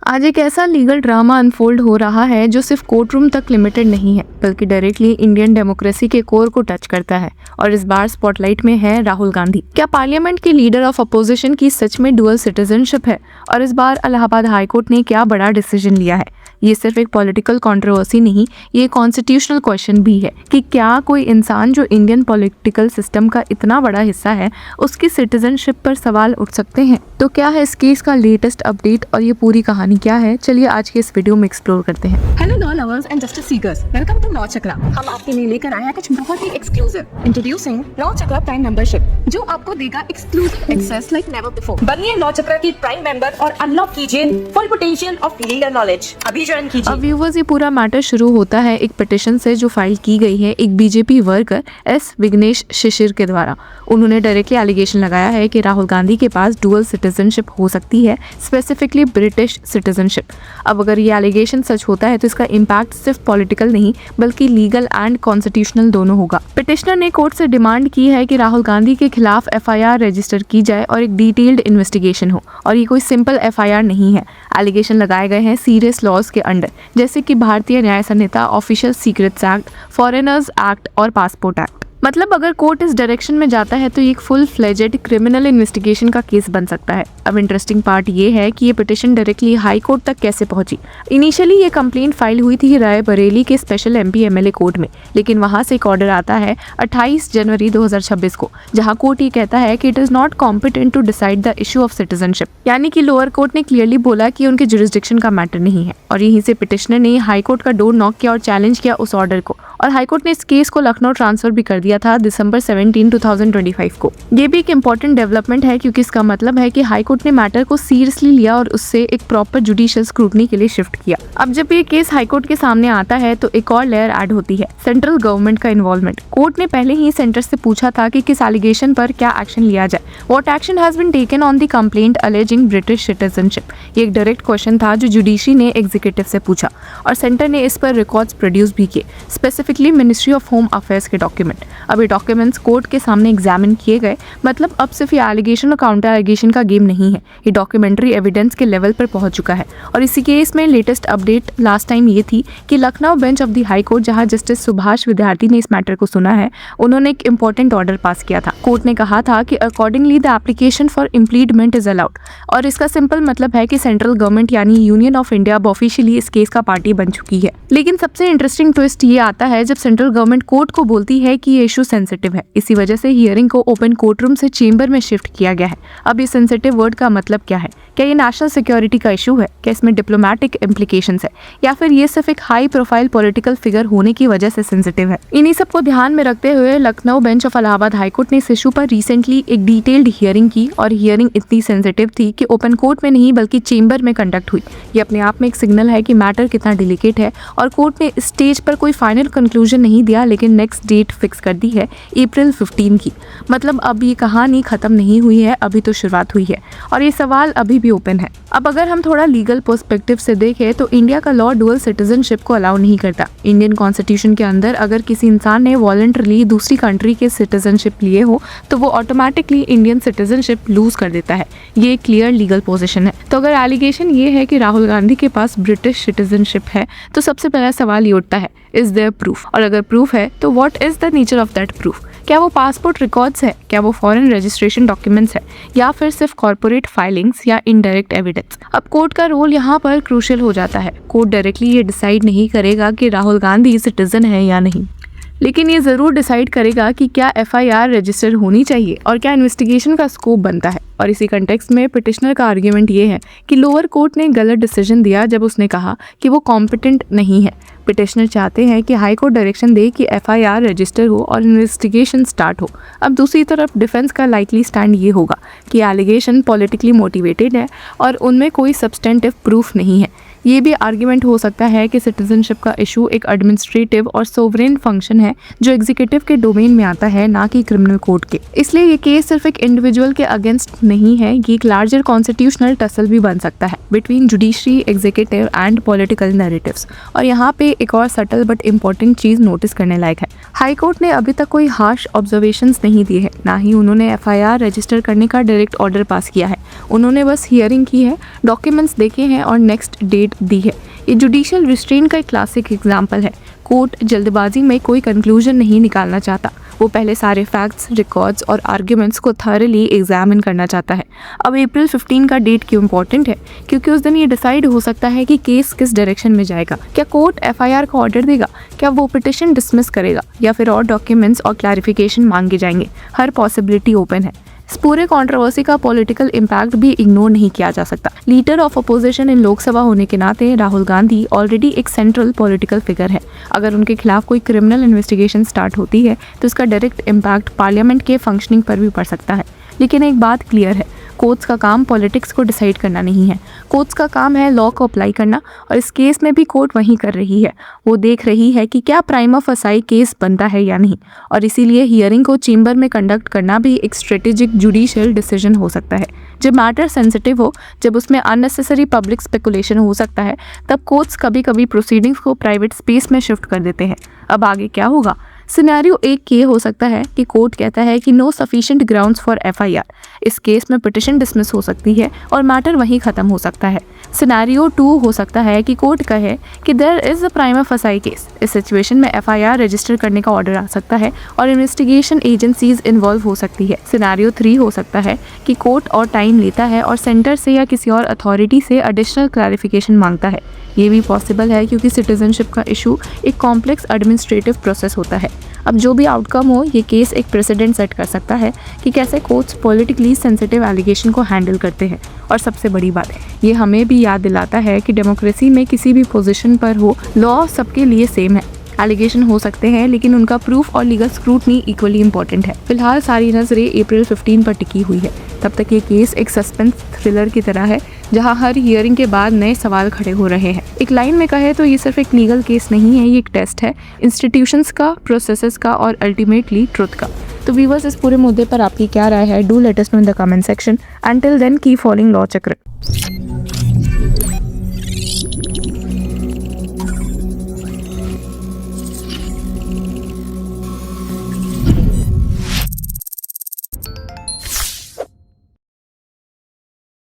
आज एक ऐसा लीगल ड्रामा अनफोल्ड हो रहा है जो सिर्फ कोर्ट रूम तक लिमिटेड नहीं है बल्कि डायरेक्टली इंडियन डेमोक्रेसी के कोर को टच करता है। और इस बार स्पॉटलाइट में है राहुल गांधी। क्या पार्लियामेंट के लीडर ऑफ अपोजिशन की सच में डुअल सिटीजनशिप है? और इस बार इलाहाबाद हाईकोर्ट ने क्या बड़ा डिसीजन लिया है? ये सिर्फ एक पॉलिटिकल कंट्रोवर्सी नहीं, ये कॉन्स्टिट्यूशनल क्वेश्चन भी है कि क्या कोई इंसान जो इंडियन पॉलिटिकल सिस्टम का इतना बड़ा हिस्सा है उसकी सिटीजनशिप पर सवाल उठ सकते हैं। तो क्या है इस केस का लेटेस्ट अपडेट और ये पूरी कहानी क्या है, चलिए आज के इस वीडियो में एक्सप्लोर करते हैं। Hello law lovers and justice seekers, welcome to Law Chakra. हम आपके लिए लेकर आए हैं कुछ बहुत ही exclusive. Introducing Law Chakra prime membership, जो आपको देगा exclusive access like never before. बनिए लॉ चक्रा की प्राइम मेंबर और अनलॉक कीजिए full potential of legal knowledge. अभी ज्वाइन कीजिए। अब व्यूवर्स, ये पूरा मैटर शुरू होता है एक पिटिशन से जो फाइल की गई है एक बीजेपी वर्कर एस विघ्नेश शिशिर के द्वारा। उन्होंने डायरेक्टली एलिगेशन लगाया है कि राहुल गांधी के पास डुअल सिटीजनशिप हो सकती है, स्पेसिफिकली ब्रिटिश सिटीजनशिप। अब अगर ये एलिगेशन सच होता है तो इसका इम्पैक्ट सिर्फ पॉलिटिकल नहीं बल्कि लीगल एंड कॉन्स्टिट्यूशनल दोनों होगा। पिटिशनर ने कोर्ट से डिमांड की है कि राहुल गांधी के खिलाफ एफआईआर रजिस्टर की जाए और एक डिटेल्ड इन्वेस्टिगेशन हो। और ये कोई सिंपल एफआईआर नहीं है। एलिगेशन लगाए गए हैं सीरियस लॉज के अंडर, जैसे कि Bharatiya Nyaya Sanhita, official secrets act, foreigners act और पासपोर्ट एक्ट। मतलब अगर कोर्ट इस डायरेक्शन में जाता है तो ये एक फुल फ्लेजेड क्रिमिनल इन्वेस्टिगेशन का केस बन सकता है। अब इंटरेस्टिंग पार्ट ये है कि ये पिटिशन डायरेक्टली हाई कोर्ट तक कैसे पहुंची। इनिशियली ये कंप्लेंट फाइल हुई थी रायबरेली के स्पेशल एमपी एमएलए कोर्ट में, लेकिन वहां से एक ऑर्डर आता है 28 जनवरी 2026 को, जहां कोर्ट ये कहता है कि it is not competent to decide the issue of citizenship. यानी कि लोअर कोर्ट ने क्लियरली बोला कि उनके जुरिस्डिक्शन का मैटर नहीं है। और यहीं से पिटिशनर ने हाई कोर्ट का डोर नॉक किया और चैलेंज किया उस ऑर्डर को। और हाईकोर्ट ने इस केस को लखनऊ ट्रांसफर भी कर दिया था दिसंबर 17, 2025 को। ये भी एक इम्पोर्टेंट डेवलपमेंट है क्योंकि इसका मतलब है कि हाईकोर्ट ने मैटर को सीरियसली लिया और उससे एक प्रॉपर जुडिशियल स्क्रूटनी के लिए शिफ्ट किया। अब जब ये केस हाईकोर्ट के सामने आता है तो एक और लेयर ऐड होती है, सेंट्रल गवर्नमेंट का इन्वॉल्वमेंट। कोर्ट ने पहले ही सेंटर से पूछा था कि किस एलिगेशन पर क्या एक्शन लिया जाए। What action has been taken on the complaint alleging British citizenship. ये एक डायरेक्ट क्वेश्चन था जो जुडिशरी ने एग्जीक्यूटिव से पूछा और सेंटर ने इस पर रिकॉर्ड्स प्रोड्यूस भी किए, specifically ministry of home affairs के डॉक्यूमेंट। अब ये डॉक्यूमेंट्स कोर्ट के सामने एग्जामिन किए गए। मतलब अब सिर्फ ये एलिगेशन और काउंटर एलिगेशन का गेम नहीं है, ये डॉक्यूमेंट्री एविडेंस के लेवल पर पहुंच चुका है। और इसी केस में लेटेस्ट अपडेट लास्ट टाइम ये थी कि Lucknow bench of the high court, जहां जस्टिस सुभाष विद्यार्थी ने इस मैटर को सुना है, उन्होंने एक इंपॉर्टेंट ऑर्डर पास किया था। कोर्ट ने कहा था कि accordingly the application for impleadment is allowed. और इसका सिंपल मतलब है कि सेंट्रल गवर्नमेंट यानी यूनियन ऑफ इंडिया अब ऑफिशियली इस केस का पार्टी बन चुकी है। लेकिन सबसे इंटरेस्टिंग ट्विस्ट ये आता है जब सेंट्रल गवर्नमेंट कोर्ट को बोलती है कि ये इशू सेंसिटिव है। इसी वजह से हियरिंग को ओपन कोर्ट रूम से चेंबर में शिफ्ट किया गया है। अब ये सेंसिटिव वर्ड का मतलब क्या है? क्या ये नेशनल सिक्योरिटी का इशू है? क्या इसमें डिप्लोमेटिक इम्प्लीकेशंस है? या फिर ये सिर्फ एक हाई प्रोफाइल पॉलिटिकल फिगर होने की वजह से सेंसिटिव है? इन्हीं सबको ध्यान में रखते हुए Lucknow bench of Allahabad high court ने इस इशू पर रिसेंटली एक डिटेल्ड हियरिंग की। और हियरिंग इतनी सेंसिटिव थी कि ओपन कोर्ट में नहीं बल्कि चेंबर में कंडक्ट हुई। ये अपने आप में एक सिग्नल है कि मैटर कितना डिलिकेट है। और कोर्ट ने इस स्टेज पर कोई फाइनल कंक्लूजन नहीं दिया, लेकिन नेक्स्ट डेट फिक्स कर दी है अप्रैल 15 की। मतलब अब ये कहानी खत्म नहीं हुई है, अभी तो शुरुआत हुई है और ये सवाल अभी भी ओपन है। अब अगर हम थोड़ा लीगल पर्सपेक्टिव से देखें तो इंडिया का लॉ डुअल सिटीजनशिप को अलाउ नहीं करता। इंडियन कॉन्स्टिट्यूशन के अंदर अगर किसी इंसान ने वॉलंटरली दूसरी कंट्री के सिटीजनशिप लिए हो तो वो ऑटोमेटिकली इंडियन सिटीजनशिप लूज कर देता है। ये क्लियर लीगल पोजीशन है। तो अगर एलिगेशन ये है कि राहुल गांधी के पास ब्रिटिश सिटीजनशिप है तो सबसे पहला सवाल ये उठता है, इज देयर प्रूफ? और अगर प्रूफ है तो what is the nature of that proof? क्या वो पासपोर्ट रिकॉर्ड्स है? क्या वो फॉरेन रजिस्ट्रेशन डॉक्यूमेंट्स है? या फिर सिर्फ कॉर्पोरेट फाइलिंग्स या इनडायरेक्ट एविडेंस? अब कोर्ट का रोल यहाँ पर क्रूशियल हो जाता है। कोर्ट डायरेक्टली ये डिसाइड नहीं करेगा कि राहुल गांधी सिटीजन है या नहीं, लेकिन ये ज़रूर डिसाइड करेगा कि क्या एफआईआर रजिस्टर होनी चाहिए और क्या इन्वेस्टिगेशन का स्कोप बनता है। और इसी कंटेक्स्ट में पिटिशनर का आर्ग्यूमेंट ये है कि लोअर कोर्ट ने गलत डिसीजन दिया जब उसने कहा कि वो कॉम्पिटेंट नहीं है। पिटिशनर चाहते हैं कि हाई कोर्ट डायरेक्शन दे कि एफआईआर रजिस्टर हो और इन्वेस्टिगेशन स्टार्ट हो। अब दूसरी तरफ डिफेंस का लाइकली स्टैंड ये होगा कि एलिगेशन पॉलिटिकली मोटिवेटेड है और उनमें कोई सब्सटेंटिव प्रूफ नहीं है। ये भी आर्ग्यूमेंट हो सकता है कि सिटीजनशिप का इशू एक एडमिनिस्ट्रेटिव और सोवरेन फंक्शन है जो एग्जीक्यूटिव के डोमेन में आता है, ना कि क्रिमिनल कोर्ट के। इसलिए ये केस सिर्फ एक इंडिविजुअल के अगेंस्ट नहीं है, ये एक लार्जर कॉन्स्टिट्यूशनल टसल भी बन सकता है between judiciary, executive and political narratives. और यहाँ पे एक और सटल बट इम्पोर्टेंट चीज नोटिस करने लायक है। हाई कोर्ट ने अभी तक कोई हार्श ऑब्जर्वेशंस नहीं दिए हैं, ना ही उन्होंने एफआईआर रजिस्टर करने का डायरेक्ट ऑर्डर पास किया है। उन्होंने बस हियरिंग की है, डॉक्यूमेंट्स देखे हैं और नेक्स्ट डेट दी है। ये जुडिशियल रिस्ट्रेंट का एक क्लासिक एग्जाम्पल है। कोर्ट जल्दबाजी में कोई कंक्लूजन नहीं निकालना चाहता, वो पहले सारे फैक्ट्स, रिकॉर्ड्स और आर्ग्यूमेंट्स को थॉरली एग्जामिन करना चाहता है। अब अप्रैल 15 का डेट क्यों इंपॉर्टेंट है? क्योंकि उस दिन ये डिसाइड हो सकता है कि केस किस डायरेक्शन में जाएगा। क्या कोर्ट एफआईआर का ऑर्डर देगा, क्या वो पिटिशन डिसमिस करेगा, या फिर और डॉक्यूमेंट्स और क्लैरिफिकेशन मांगे जाएंगे। हर पॉसिबिलिटी ओपन है। इस पूरे कंट्रोवर्सी का पॉलिटिकल इम्पैक्ट भी इग्नोर नहीं किया जा सकता। Leader of opposition in Lok Sabha होने के नाते राहुल गांधी ऑलरेडी एक सेंट्रल पॉलिटिकल फिगर है। अगर उनके खिलाफ कोई क्रिमिनल इन्वेस्टिगेशन स्टार्ट होती है तो इसका डायरेक्ट इम्पैक्ट पार्लियामेंट के फंक्शनिंग पर भी पड़ सकता है। लेकिन एक बात क्लियर है, कोर्ट्स का काम पॉलिटिक्स को डिसाइड करना नहीं है। कोर्ट्स का काम है लॉ को अप्लाई करना, और इस केस में भी कोर्ट वही कर रही है। वो देख रही है कि क्या प्राइमा फसाई केस बनता है या नहीं, और इसीलिए हियरिंग को चेंबर में कंडक्ट करना भी एक स्ट्रेटेजिक जुडिशियल डिसीजन हो सकता है। जब मैटर सेंसिटिव हो, जब उसमें अननेसेसरी पब्लिक स्पेकुलेशन हो सकता है, तब कोर्ट्स कभी कभी प्रोसीडिंग्स को प्राइवेट स्पेस में शिफ्ट कर देते हैं। अब आगे क्या होगा? सिनेरियो एक ये हो सकता है कि कोर्ट कहता है कि no sufficient grounds for FIR. इस केस में पिटिशन डिसमिस हो सकती है और मैटर वहीं खत्म हो सकता है। सिनेरियो 2 हो सकता है कि कोर्ट कहे कि देयर इज अ प्राइमा फसाई केस। इस सिचुएशन में एफआईआर रजिस्टर करने का ऑर्डर आ सकता है और इन्वेस्टिगेशन एजेंसीज इन्वॉल्व हो सकती है। सिनेरियो 3 हो सकता है कि कोर्ट और टाइम लेता है और सेंटर से या किसी और अथॉरिटी से एडिशनल क्लैरिफिकेशन मांगता है। ये भी पॉसिबल है क्योंकि सिटीजनशिप का इशू एक कॉम्प्लेक्स एडमिनिस्ट्रेटिव प्रोसेस होता है। अब जो भी आउटकम हो, ये केस एक प्रेसिडेंट सेट कर सकता है कि कैसे कोर्ट्स पॉलिटिकली सेंसिटिव एलिगेशन को हैंडल करते हैं। और सबसे बड़ी बात है, ये हमें भी याद दिलाता है कि डेमोक्रेसी में किसी भी पोजीशन पर हो, लॉ सबके लिए सेम है। एलिगेशन हो सकते हैं लेकिन उनका प्रूफ और लीगल स्क्रूटनी इक्वली इंपॉर्टेंट है। फिलहाल सारी नजरें अप्रैल 15 पर टिकी हुई है। तब तक ये केस एक सस्पेंस थ्रिलर की तरह है, जहां हर हियरिंग के बाद नए सवाल खड़े हो रहे हैं। एक लाइन में कहे तो ये सिर्फ एक लीगल केस नहीं है, ये एक टेस्ट है इंस्टीट्यूशंस का, प्रोसेसेस का और अल्टीमेटली ट्रुथ का। तो व्यूअर्स, इस पूरे मुद्दे पर आपकी क्या राय है? Do let us know in the comment section. Until then keep following law चक्र।